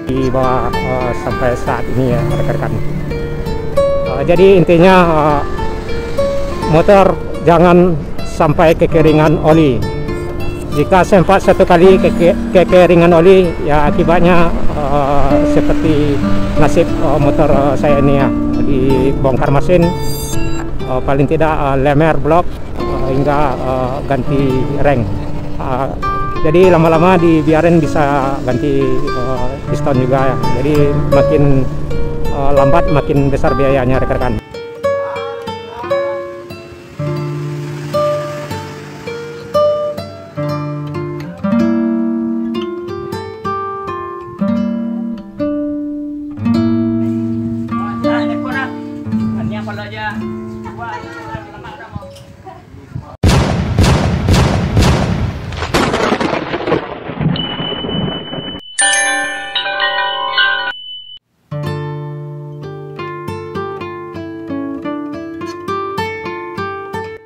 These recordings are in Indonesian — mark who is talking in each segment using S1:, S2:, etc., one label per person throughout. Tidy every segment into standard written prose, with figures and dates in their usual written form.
S1: di bawah sampai saat ini ya rekan-rekan. Jadi intinya motor jangan sampai kekeringan oli. Jika sempat satu kali kekeringan oli, ya akibatnya seperti nasib motor saya ini ya, dibongkar mesin, paling tidak lemer blok hingga ganti reng. Jadi lama-lama dibiarin bisa ganti piston juga ya. Jadi makin lambat makin besar biayanya rekan-rekan.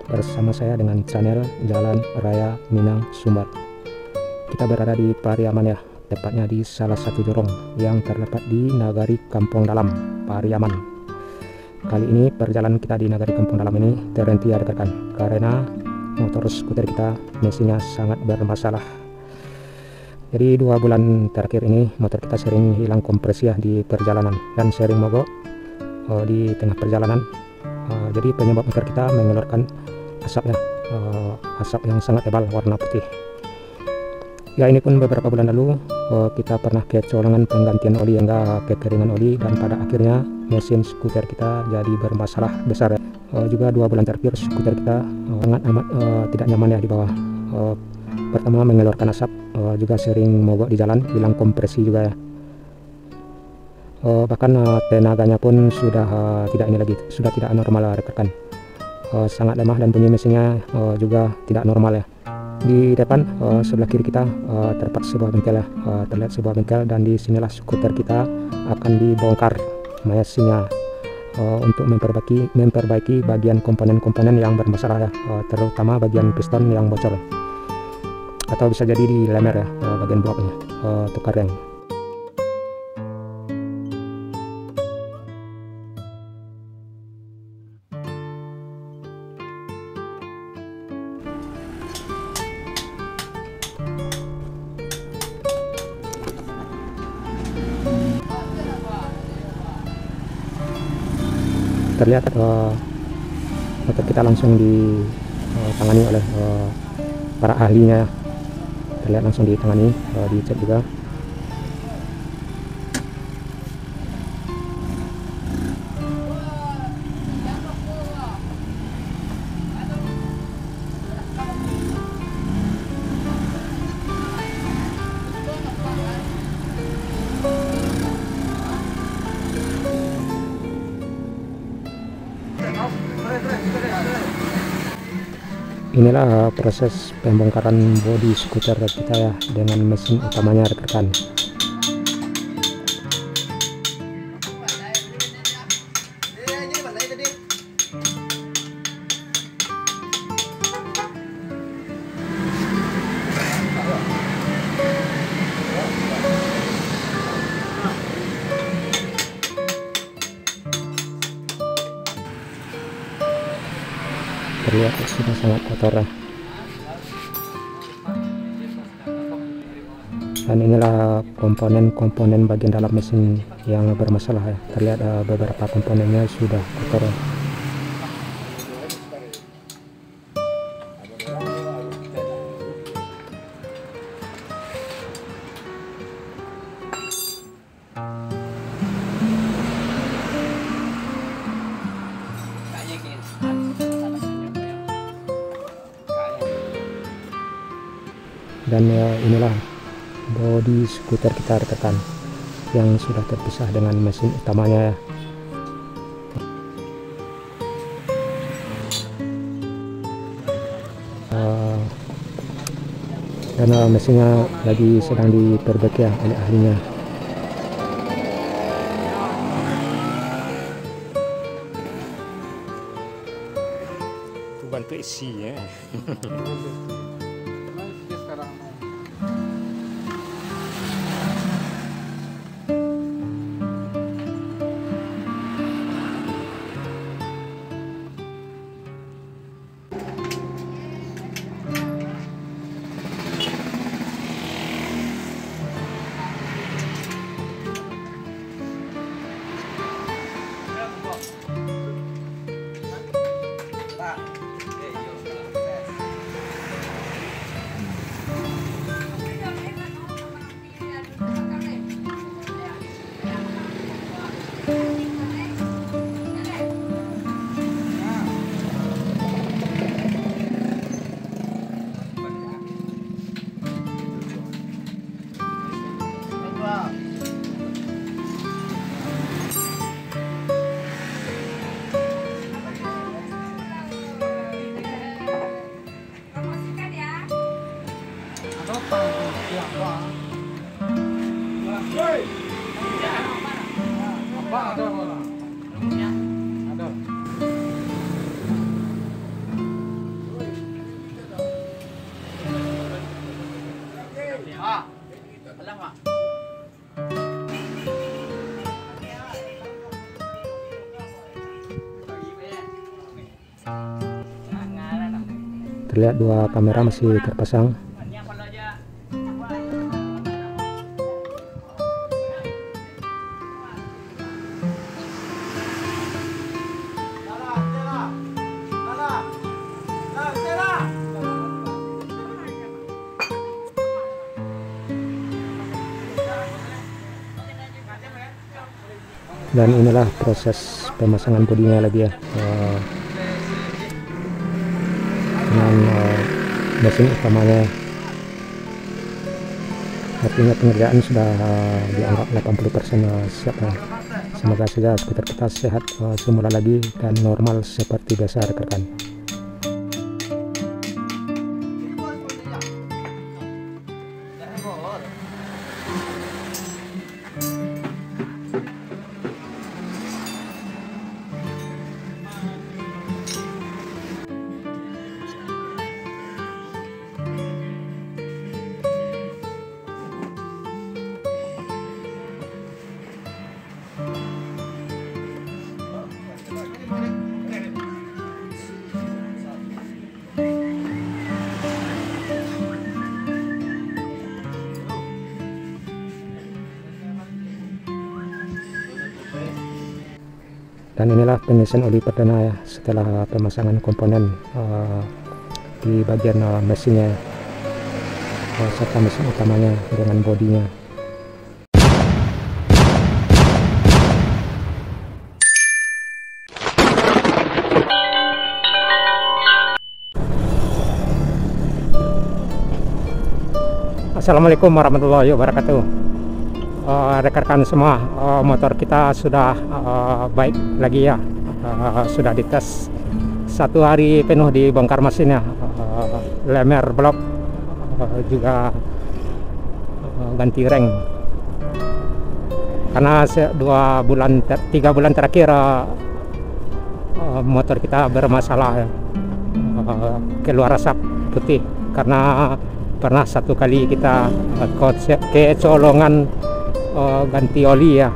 S1: Bersama saya dengan channel Jalan Raya Minang Sumbar. Kita berada di Pariaman ya, tepatnya di salah satu jorong yang terletak di Nagari Kampung Dalam, Pariaman. Kali ini perjalanan kita di Nagari Kampung Dalam ini terhenti ya rekan, karena motor skuter kita mesinnya sangat bermasalah. Jadi 2 bulan terakhir ini motor kita sering hilang kompresi ya di perjalanan dan sering mogok di tengah perjalanan. Jadi penyebab motor kita mengeluarkan asap ya, asap yang sangat tebal warna putih. Ya ini pun beberapa bulan lalu kita pernah kecolongan penggantian oli hingga kekeringan oli, dan pada akhirnya mesin skuter kita jadi bermasalah besar ya. Juga 2 bulan terakhir skuter kita sangat amat tidak nyaman ya di bawah. Pertama mengeluarkan asap, juga sering mogok di jalan, hilang kompresi juga ya. Bahkan tenaganya pun sudah tidak ini lagi, sudah tidak normal rekan. Sangat lemah dan bunyi mesinnya juga tidak normal ya. Di depan sebelah kiri kita terdapat sebuah bengkel ya, terlihat sebuah bengkel, dan di sinilah skuter kita akan dibongkar mesinnya untuk memperbaiki bagian komponen-komponen yang bermasalah ya, terutama bagian piston yang bocor, atau bisa jadi di lemer ya, bagian bloknya, tukar reng. Terlihat motor kita langsung ditangani oleh para ahlinya, terlihat langsung ditangani, dicek juga. Inilah proses pembongkaran bodi skuter kita ya, dengan mesin utamanya rekan. Terlihat sudah sangat kotor ya. Dan inilah komponen-komponen bagian dalam mesin yang bermasalah ya. Terlihat beberapa komponennya sudah kotor ya. Dan inilah bodi skuter kita rekan, yang sudah terpisah dengan mesin utamanya ya. Dan mesinnya lagi sedang diperbaiki ya oleh ahlinya. Bantu isi ya. Terlihat dua kamera masih terpasang. Dan inilah proses pemasangan bodinya lagi ya, dengan mesin utamanya. Artinya pengerjaan sudah dianggap 80% siap ya. Semoga saja skuter kita sehat semula lagi dan normal seperti biasa rekan-rekan. Dan inilah pengisian oli perdana ya, setelah pemasangan komponen di bagian mesinnya serta mesin utamanya dengan bodinya. Assalamualaikum warahmatullahi wabarakatuh. Rekan-rekan semua, motor kita sudah baik lagi ya, sudah dites 1 hari penuh dibongkar mesinnya, lemer blok, juga ganti reng, karena 3 bulan terakhir motor kita bermasalah ya, keluar asap putih karena pernah 1 kali kita kecolongan ganti oli ya,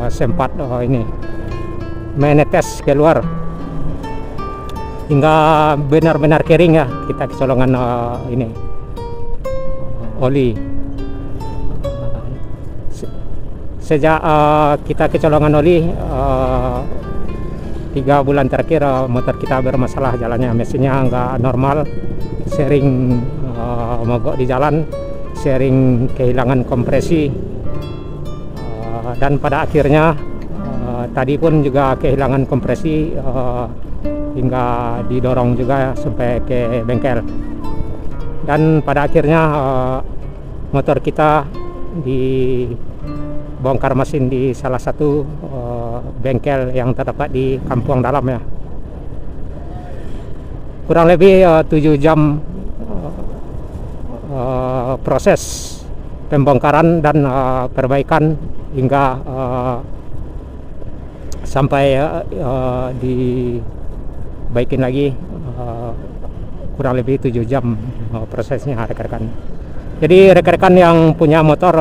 S1: sempat ini menetes keluar hingga benar-benar kering ya, kita kecolongan ini oli. Sejak kita kecolongan oli 3 bulan terakhir motor kita bermasalah jalannya, mesinnya nggak normal, sering mogok di jalan, sering kehilangan kompresi. Dan pada akhirnya tadi pun juga kehilangan kompresi hingga didorong juga sampai ke bengkel. Dan pada akhirnya motor kita dibongkar mesin di salah satu bengkel yang terdapat di Kampung Dalam ya. Kurang lebih 7 jam proses pembongkaran dan perbaikan hingga sampai dibaikin lagi, kurang lebih 7 jam prosesnya rekan-rekan. Jadi rekan-rekan yang punya motor,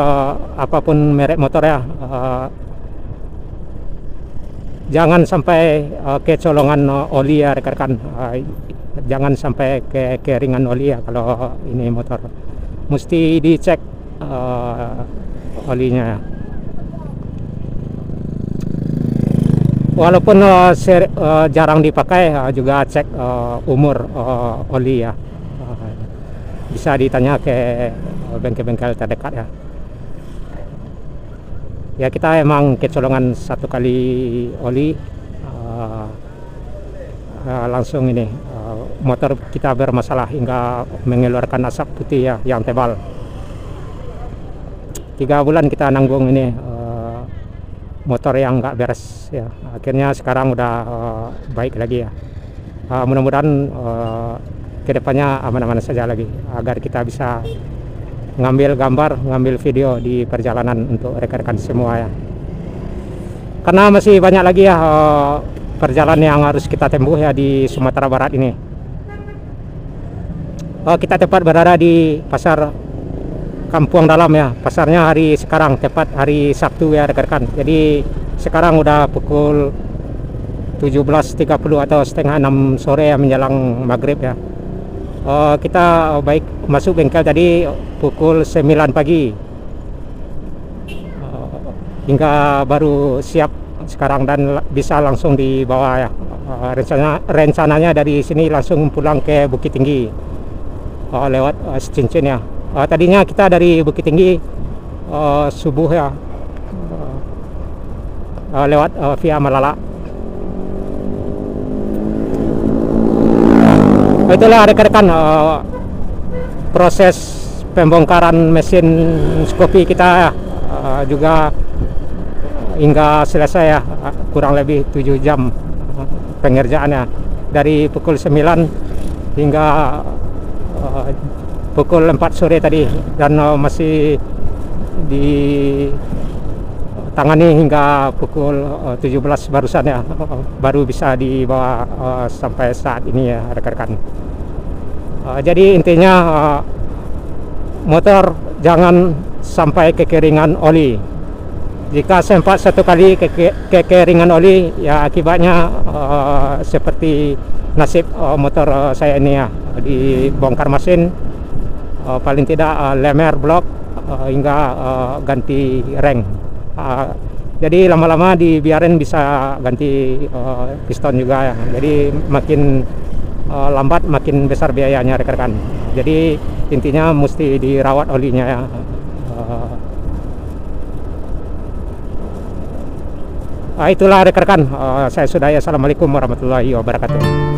S1: apapun merek motor ya, jangan sampai kecolongan oli ya rekan-rekan, jangan sampai kekeringan oli ya. Kalau ini motor mesti dicek olinya. Walaupun jarang dipakai, juga cek umur oli ya. Bisa ditanya ke bengkel-bengkel terdekat ya. Ya kita emang kecolongan 1 kali oli, langsung ini motor kita bermasalah hingga mengeluarkan asap putih ya yang tebal. 3 bulan kita nanggung ini motor yang nggak beres ya. Akhirnya sekarang udah baik lagi ya. Mudah-mudahan kedepannya aman-aman saja lagi, agar kita bisa ngambil gambar, ngambil video di perjalanan untuk rekan-rekan semua ya. Karena masih banyak lagi ya perjalanan yang harus kita tempuh ya di Sumatera Barat ini. Kita tepat berada di pasar Kampung Dalam ya. Pasarnya hari sekarang tepat hari Sabtu ya rekan-rekan. Jadi sekarang udah pukul 17.30 atau setengah 6 sore ya, menjelang maghrib ya. Kita baik masuk bengkel tadi pukul 9 pagi hingga baru siap sekarang dan bisa langsung dibawa ya. Rencananya dari sini langsung pulang ke Bukit Tinggi lewat Cincin ya. Tadinya kita dari Bukit Tinggi subuh ya, lewat via Malala. Itulah rekan-rekan proses pembongkaran mesin skopi kita juga hingga selesai ya, kurang lebih 7 jam pengerjaannya dari pukul 9 hingga pukul 4 sore tadi, dan masih ditangani hingga pukul 17 barusan ya, baru bisa dibawa sampai saat ini ya rekan-rekan. Jadi intinya motor jangan sampai kekeringan oli. Jika sempat satu kali kekeringan oli ya, akibatnya seperti nasib motor saya ini ya, dibongkar mesin, paling tidak lemer blok hingga ganti reng. Jadi lama-lama dibiarin bisa ganti piston juga ya. Jadi makin lambat makin besar biayanya rekan-rekan. Jadi intinya mesti dirawat olinya ya. Itulah rekan-rekan, saya sudah ya. Assalamualaikum warahmatullahi wabarakatuh.